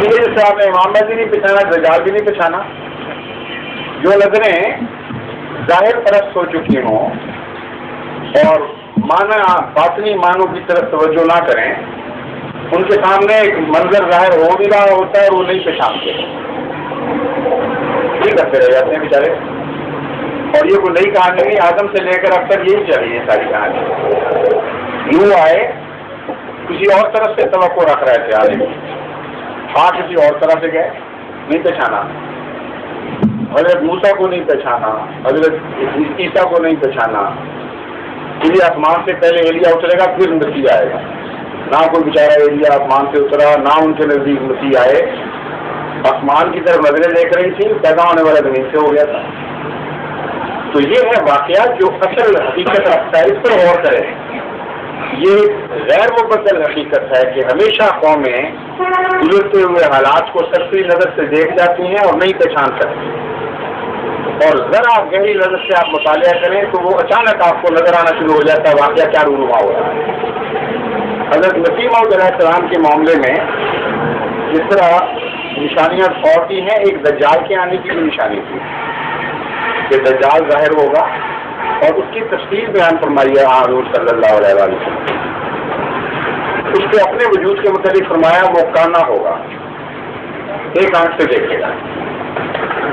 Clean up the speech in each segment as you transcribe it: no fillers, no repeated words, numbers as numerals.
جیسے آپ نے امام مہدی نہیں پہچانا، دجال بھی نہیں پہچانا. جو نظریں ظاہر پرست ہو چکی ہوں اور معنی باطنی معنوں کی طرف توجہ نہ کریں، ان کے سامنے ایک منظر ظاہر ہو بھی رہا ہوتا ہے اور وہ نہیں پہچانتے، یہ کرتے رہ جاتے ہیں بیچارے. اور یہ کوئی نئی کہانی نہیں، آدم سے لے کر اب تک یہی چل رہی ہے ساری کہانی. یوں آئے کسی اور طرف سے توقع رکھ رہے تھے آدمی، کسی اور طرح سے گئے، نہیں پہچانا. حضرت موسیٰ کو نہیں پہچانا، حضرت عیسیٰ کو نہیں پہچانا. یہ آسمان سے پہلے ایلیا اترے گا پھر مسیح آئے گا. نہ کوئی بیچارہ ایلیا آسمان سے اترا، نہ ان کے نزدیک مسیح آئے. آسمان کی طرف نظریں دیکھ رہی تھی، پیدا ہونے والا زمین سے ہو گیا تھا. تو یہ ہے واقعہ جو اصل حقیقت رکھتا ہے، اس پر غور کریں. یہ غیر مبدل حقیقت ہے کہ ہمیشہ قومیں گزرتے ہوئے حالات کو سطحی نظر سے دیکھ جاتی ہیں اور نہیں پہچان سکتی. اور ذرا گہری نظر سے آپ مطالعہ کریں تو وہ اچانک آپ کو نظر آنا شروع ہو جاتا ہے واقعہ کیا رونما ہو رہا ہے. حضرت مسیح موعود علیہ السلام کے معاملے میں جس طرح نشانیاں اور کی ہیں، ایک دجال کے آنے کی بھی نشانی تھی کہ دجال ظاہر ہوگا، اور اس کی تفصیل بیان فرمائی ہے حضور صلی اللہ علیہ وسلم. اس کے اپنے وجود کے متعلق فرمایا وہ کانا ہوگا، ایک آنکھ سے دیکھے گا،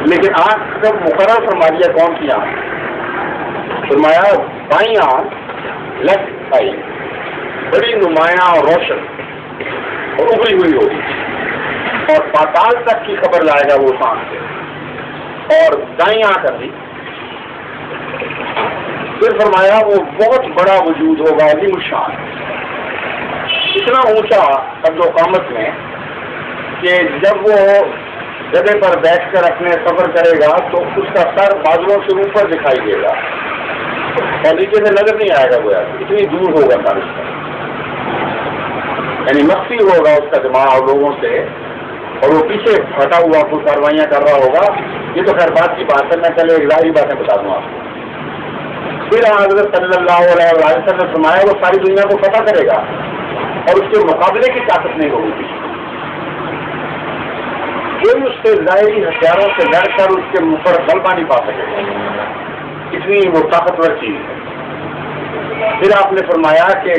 لیکن آنکھ کا مقرر فرما دیا کون سی آنکھ؟ فرمایا بائیں آنکھ، لیفٹ آئی، بڑی نمایاں اور روشن اور ابری ہوئی ہوگی، اور پاتال تک کی خبر لائے گا وہ اس آنکھ سے. اور دائیں آنکھ ابھی پھر فرمایا وہ بہت بڑا وجود ہوگا، عظیم الشان، اتنا اونچا قد و قامت میں کہ جب وہ جگہ پر بیٹھ کر اپنے سفر کرے گا تو اس کا سر بادلوں سے اوپر دکھائی دے گا اور نیچے سے نظر نہیں آئے گا، وہ اتنی دور ہوگا سر اس کا. یعنی مخفی ہوگا اس کا دماغ لوگوں سے، اور وہ پیچھے ہٹا ہوا کچھ کاروائیاں کر رہا ہوگا. یہ تو خیر بات کی بات ہے، میں پہلے ایک ظاہری باتیں بتا دوں آپ کو. پھر حضرت صلی اللہ علیہ وسلم نے فرمایا وہ ساری دنیا کو فتح کرے گا اور اس کے مقابلے کی طاقت نہیں ہوگی. کوئی اس کے ظاہری ہتھیاروں سے لڑ کر اس کے منہ پر غلبہ نہیں پا سکے گا، اتنی وہ طاقتور چیز ہے. پھر آپ نے فرمایا کہ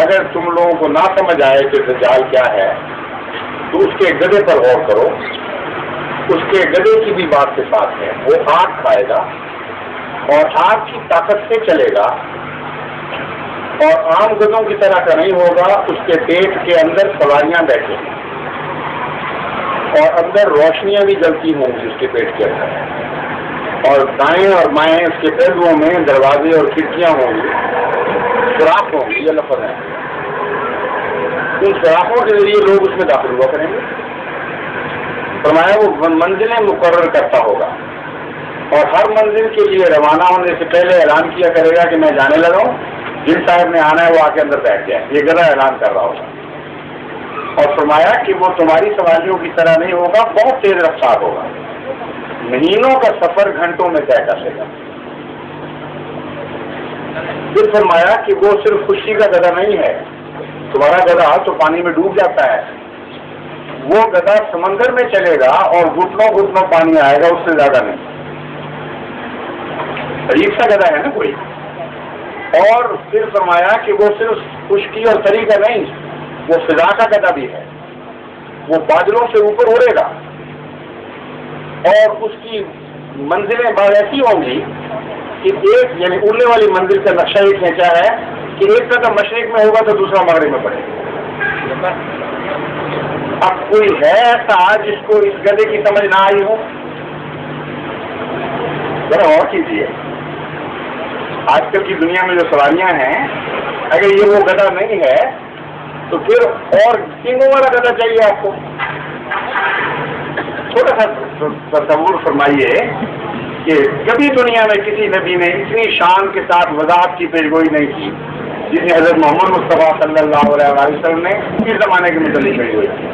اگر تم لوگوں کو نہ سمجھ آئے کہ دجال کیا ہے تو اس کے گدھے پر غور کرو. اس کے گدھے کی بھی بات کے ساتھ ہے، وہ آگ کھائے گا اور آگ کی طاقت سے چلے گا، اور عام گدھوں کی طرح کا نہیں ہوگا. اس کے پیٹ کے اندر سواریاں بیٹھیں گی اور اندر روشنیاں بھی جلتی ہوں گی اس کے پیٹ کے اندر، اور دائیں اور بائیں اس کے پہلوؤں میں دروازے اور کھڑکیاں ہوں گی، سوراخ ہوں گی. یہ لفظ ہے، ان سوراخوں کے ذریعے لوگ اس میں داخل ہوا کریں گے. فرمایا وہ منزلیں مقرر کرتا ہوگا اور ہر منزل کے لیے روانہ ہونے سے پہلے اعلان کیا کرے گا کہ میں جانے لگا ہوں، جن صاحب نے آنا ہے وہ آ کے اندر بیٹھ جائے. یہ گدھا اعلان کر رہا ہوگا. اور فرمایا کہ وہ تمہاری سواریوں کی طرح نہیں ہوگا، بہت تیز رفتار ہوگا، مہینوں کا سفر گھنٹوں میں طے کر لے گا. پھر فرمایا کہ وہ صرف خوشی کا گدھا نہیں ہے. تمہارا گدھا تو پانی میں ڈوب جاتا ہے، وہ گدھا سمندر میں چلے گا اور گھٹنوں گھٹنوں پانی آئے گا، اس سے زیادہ نہیں. عجیب سا گدھا ہے نا کوئی. اور پھر فرمایا کہ وہ صرف خشکی اور تری کا نہیں، وہ فضا کا گدھا بھی ہے. وہ بادلوں سے اوپر اڑے گا اور اس کی منزلیں بعض ایسی ہوں گی کہ ایک یعنی اڑنے والی منزل کا نقشہ یہ کھینچا ہے کہ ایک قدم مشرق میں ہوگا تو دوسرا مغرب میں پڑے گا. اب کوئی ہے ایسا جس کو اس گدھے کی سمجھ نہ آئی ہو؟ ذرا اور کیجیے. آج کل کی دنیا میں جو سواریاں ہیں، اگر یہ وہ گدھا نہیں ہے تو پھر اور سنگوں والا گدھا چاہیے آپ کو. تھوڑا سا تصور فرمائیے کہ کبھی دنیا میں کسی نبی نے اتنی شان کے ساتھ وضاحت کی پیشگوئی نہیں کی جتنی حضرت محمد مصطفیٰ صلی اللہ علیہ وسلم نے اس زمانے کے متعلق پیشگوئی کی.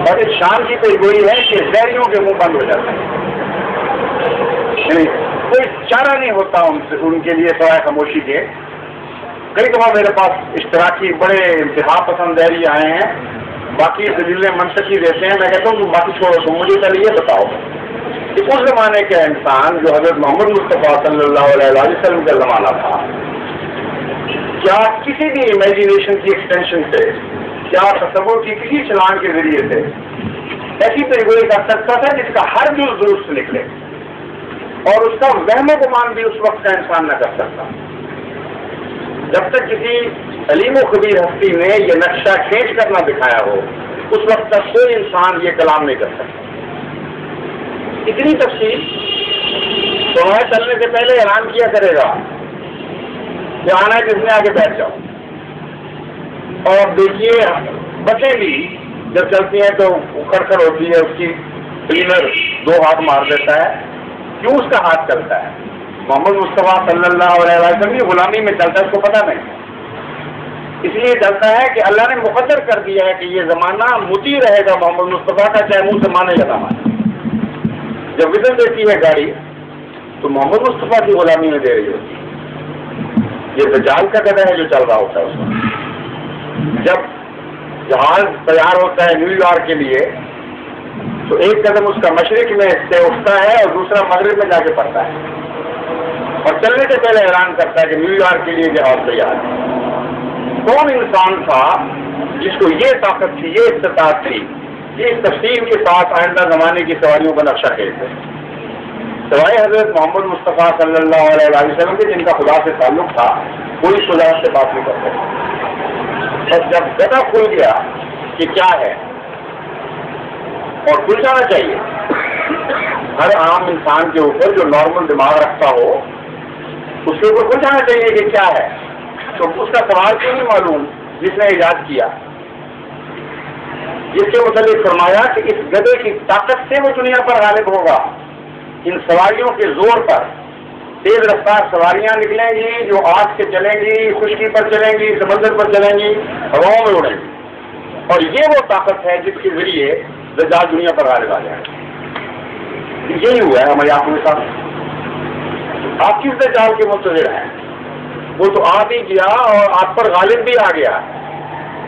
اور اس شان کی پیشگوئی ہے کہ شہریوں کے منہ بند ہو جاتے ہیں، یعنی کوئی چارہ نہیں ہوتا ان کے لیے سوائے خاموشی کے کئی دفعہ میرے پاس اشتراکی بڑے انتہا پسند دہری آئے ہیں، باقی دلیلیں منطقی دیتے ہیں، میں کہتا ہوں تم باقی چھوڑو، تم مجھے پہلے یہ بتاؤ کہ اس زمانے کا انسان جو حضرت محمد مصطفیٰ صلی اللہ علیہ وسلم کا زمانہ تھا، کیا کسی بھی امیجنیشن کی ایکسٹینشن سے، کیا تصور کی کسی چھلانگ کے ذریعے سے ایسی پیشگوئی کر سکتا تھا جس کا ہر جز درست نکلے اور اس کا وہم و گمان بھی اس وقت کا انسان نہ کر سکتا؟ جب تک کسی علیم و خبیر ہستی نے یہ نقشہ کھینچ کر نہ دکھایا ہو، اس وقت تک کوئی انسان یہ کلام نہیں کر سکتا۔ اتنی تفصیل تو چلنے سے پہلے اعلان کیا کرے گا کہ آنا ہے جس میں آگے بیٹھ جاؤ، اور دیکھیے بسیں بھی جب چلتی ہیں تو کھڑکھڑ ہوتی ہے، اس کی کلینر 2 ہاتھ مار دیتا ہے۔ کیوں اس کا ہاتھ چلتا ہے؟ محمد مصطفیٰ صلی اللہ علیہ وسلم کی غلامی میں چلتا ہے، اس کو پتہ نہیں، اس لیے چلتا ہے کہ اللہ نے مقدر کر دیا ہے کہ یہ زمانہ مطیع رہے گا محمد مصطفیٰ کا، چاہے منہ سے مانے یا نہ مانے۔ جب وزن دیتی ہے گاڑی تو محمد مصطفیٰ کی غلامی میں دے رہی ہوتی ہے۔ یہ دجال کا گدھا ہے جو چل رہا ہوتا ہے اس وقت۔ جب جہاز تیار ہوتا ہے نیو یارک کے لیے تو ایک قدم اس کا مشرق میں سے اٹھتا ہے اور دوسرا مغرب میں جا کے پڑتا ہے، اور چلنے سے پہلے اعلان کرتا ہے کہ نیو یارک کے لیے جہاز تیار ہے۔ کون انسان تھا جس کو یہ طاقت تھی، یہ استطاعت تھی، یہ تفصیل کے ساتھ آئندہ زمانے کی سواریوں کا نقشہ کھینچتے سوائے حضرت محمد مصطفیٰ صلی اللہ علیہ وسلم کے، جن کا خدا سے تعلق تھا، کوئی خدا سے بات نہیں کرتے۔ اور جب گدھا کھل گیا کہ کیا ہے، اور کھل جانا چاہیے ہر عام انسان کے اوپر جو نارمل دماغ رکھتا ہو، اس کے اوپر کھل جانا چاہیے کہ کیا ہے، تو اس کا سوال کیوں نہیں معلوم جس نے ایجاد کیا، جس کے متعلق فرمایا کہ اس گدھے کی طاقت سے وہ دنیا پر غالب ہوگا، ان سواریوں کے زور پر تیز رفتار سواریاں نکلیں گی جو آگ سے چلیں گی، خشکی پر چلیں گی، سمندر پر چلیں گی، ہواؤں میں اڑیں گی، اور یہ وہ طاقت ہے جس کے ذریعے دجال دنیا پر غالب آ جائے گا۔ یہی ہوا ہے ہماری آنکھوں کے ساتھ۔ آپ کس دجال کے منتظر ہیں؟ وہ تو آ بھی گیا اور آپ پر غالب بھی آ گیا،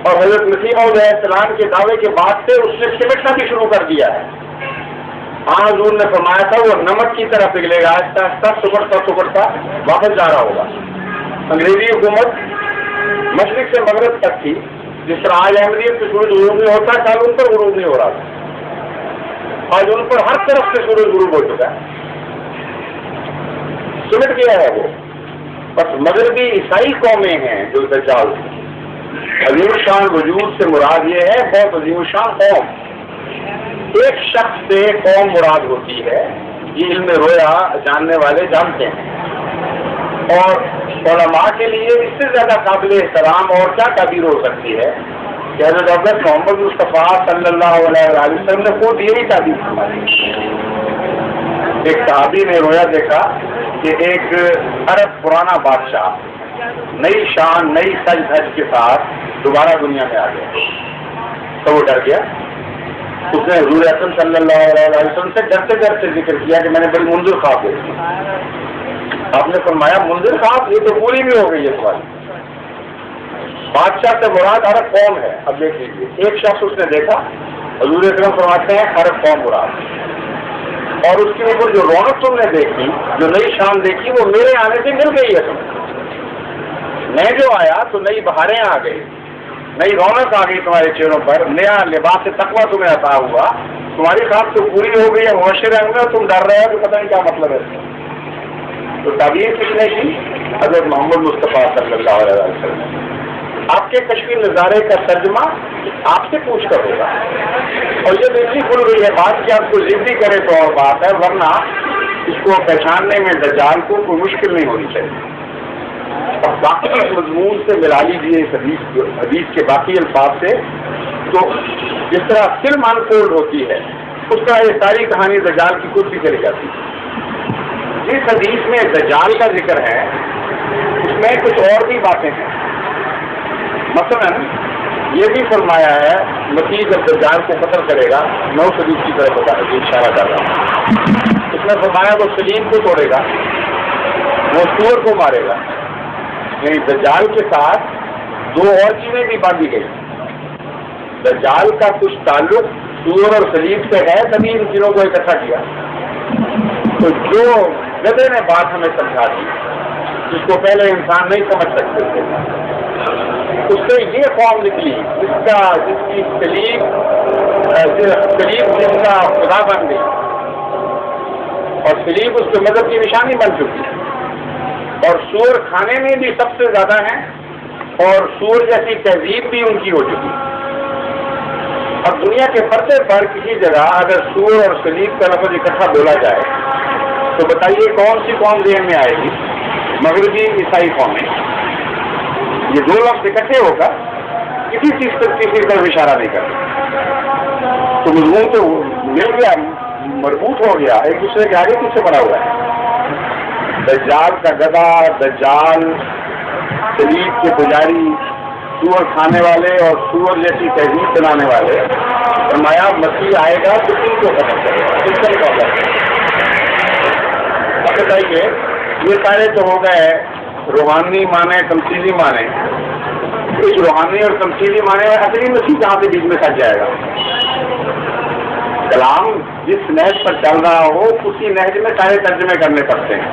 اور حضرت مسیح علیہ السلام کے دعوے کے بعد سے اس نے سمٹنا بھی شروع کر دیا ہے۔ حضور نے فرمایا تھا وہ نمک کی طرح پگھلے گا، آہستہ آہستہ سکڑتا واپس جا رہا ہوگا۔ انگریزی حکومت مشرق سے مغرب تک تھی، جس طرح آج احمدیت سے سورج غروب نہیں ہوتا، کل ان پر غروب نہیں ہو رہا تھا، آج ان پر ہر طرف سے سورج غروب ہو چکا ہے، سمٹ گیا ہے وہ۔ بس مغربی عیسائی قومیں ہیں جو دجال تھی۔ عظیم شان وجود سے مراد یہ ہے بہت عظیم شان قوم، ایک شخص سے قوم مراد ہوتی ہے، یہ علم رویا جاننے والے جانتے ہیں، اور علماء کے لیے اس سے زیادہ قابل احترام اور کیا تعبیر ہو سکتی ہے کہ حضرت محمد مصطفیٰ صلی اللہ علیہ وسلم نے خود یہی تعبیر فرمائی۔ ایک صحابی نے رویا دیکھا کہ ایک عرب پرانا بادشاہ نئی شان نئی سج دھج کے ساتھ دوبارہ دنیا میں آ گیا، تو وہ ڈر گیا۔ اس نے حضور اکرم صلی اللہ علیہ وسلم سے ڈرتے ڈرتے ذکر کیا کہ میں نے بڑی منظر خواب دیکھی۔ آپ نے فرمایا منظر خواب یہ تو پوری بھی ہو گئی ہے سوال۔ بادشاہ سے مراد عرب قوم ہے۔ اب دیکھ لیجیے، ایک شخص اس نے دیکھا، حضور اکرم فرماتے ہیں عرب قوم مراد، اور اس کے اوپر جو رونق تم نے دیکھی، جو نئی شان دیکھی، وہ میرے آنے سے مل گئی ہے تمہیں۔ میں جو آیا تو نئی بہاریں آ گئی، نئی رونق آ گئی تمہارے چہروں پر، نیا لباس تقویٰ تمہیں عطا ہوا، تمہاری خواب تو پوری ہو گئی ہے، مبشر رہیں گے، تم ڈر رہے ہو کہ پتہ نہیں کیا مطلب ہے۔ تو تعبیر کس نے کی؟ حضرت محمد مصطفیٰ صلی اللہ علیہ وسلم۔ آپ کے کشفی نظارے کا ترجمہ آپ سے پوچھ کر ہوگا، اور یہ اتنی کھل گئی ہے بات کہ آپ کو ضدی کرے تو اور بات ہے، ورنہ اس کو پہچاننے میں دجال کو کوئی مشکل نہیں ہونی چاہیے۔ اور باقی مضمون سے ملا لیجیے اس حدیث کے باقی الفاظ سے، تو جس طرح فلم انفولڈ ہوتی ہے اس کا یہ ساری کہانی دجال کی خود بھی چلی جاتی ہے۔ جس حدیث میں دجال کا ذکر ہے اس میں کچھ اور بھی باتیں ہیں، مثلا یہ بھی فرمایا ہے مسیح جب دجال کو قتل کرے گا، 9 حدیث کی طرف بتا رہا اشارہ کر رہا ہوں، اس میں فرمایا وہ سلیم کو توڑے گا، وہ سور کو مارے گا، نہیں، دجال کے ساتھ دو اور چیزیں بھی باندھی گئی. دجال کا کچھ تعلق سور اور صلیب سے ہے، تبھی ان چیزوں کو اکٹھا کیا. تو جو گدھے نے بات ہمیں سمجھا دی جس کو پہلے انسان نہیں سمجھ سکتے تھے، اس سے یہ قوم نکلی جس کی صلیب جس کا خدا بن گئی اور صلیب اس کے مذہب کی نشانی بن چکی. اور سور کھانے میں بھی سب سے زیادہ ہیں اور سور جیسی تہذیب بھی ان کی ہو چکی. اب دنیا کے پردے پر کسی جگہ اگر سور اور صلیب کا لفظ اکٹھا بولا جائے تو بتائیے کون سی قوم ذہن میں آئے گی؟ مغربی عیسائی قومیں. یہ دو لفظ اکٹھے ہو کر کسی چیز پر کسی طرف اشارہ نہیں کرتے. تو مضمون تو مل گیا، مربوط ہو گیا، ایک دوسرے کے آگے پیچھے بنا ہوا ہے. دجال کا گدھا، دجال، صلیب کے پجاری، سور کھانے والے اور سور جیسی تہذیب بنانے والے. فرمایا مسیح آئے گا تو ان کو ختم کرے گا. اب بتائیے یہ سارے تو ہو گئے روحانی معنی، تمثیلی معنی. اس روحانی اور تمثیلی معنی میں اصلی مسیح کہاں سے بیچ میں پھنس جائے گا؟ کلام جس نہج پر چل رہا ہو اسی نہج میں سارے ترجمے کرنے پڑتے ہیں.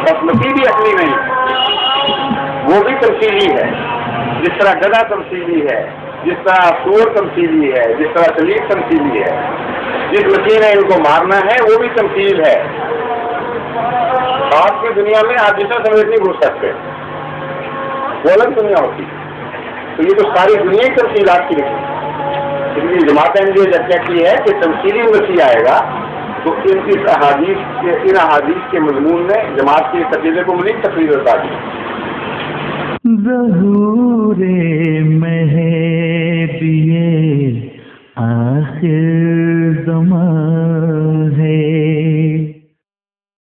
بس مسیح بھی اصلی نہیں، وہ بھی تمثیلی ہے. جس طرح گدھا تمثیلی ہے، جس طرح سور تمثیلی ہے، جس طرح صلیب تمثیلی ہے، جس مسیح نے ان کو مارنا ہے وہ بھی تمثیل ہے. آج کی دنیا میں آپ جسے سمجھ نہیں گھس سکتے، وہ الگ دنیا ہوتی. تو یہ تو ساری دنیا کی تمثیلات کی لکھی. اس لیے جماعت نے یہ جب کی ہے کہ تمثیلی مسیح آئے گا تو ان احادیث کے مضمون میں جماعت کی عقیدے کو مزید تفصیل بتا دی.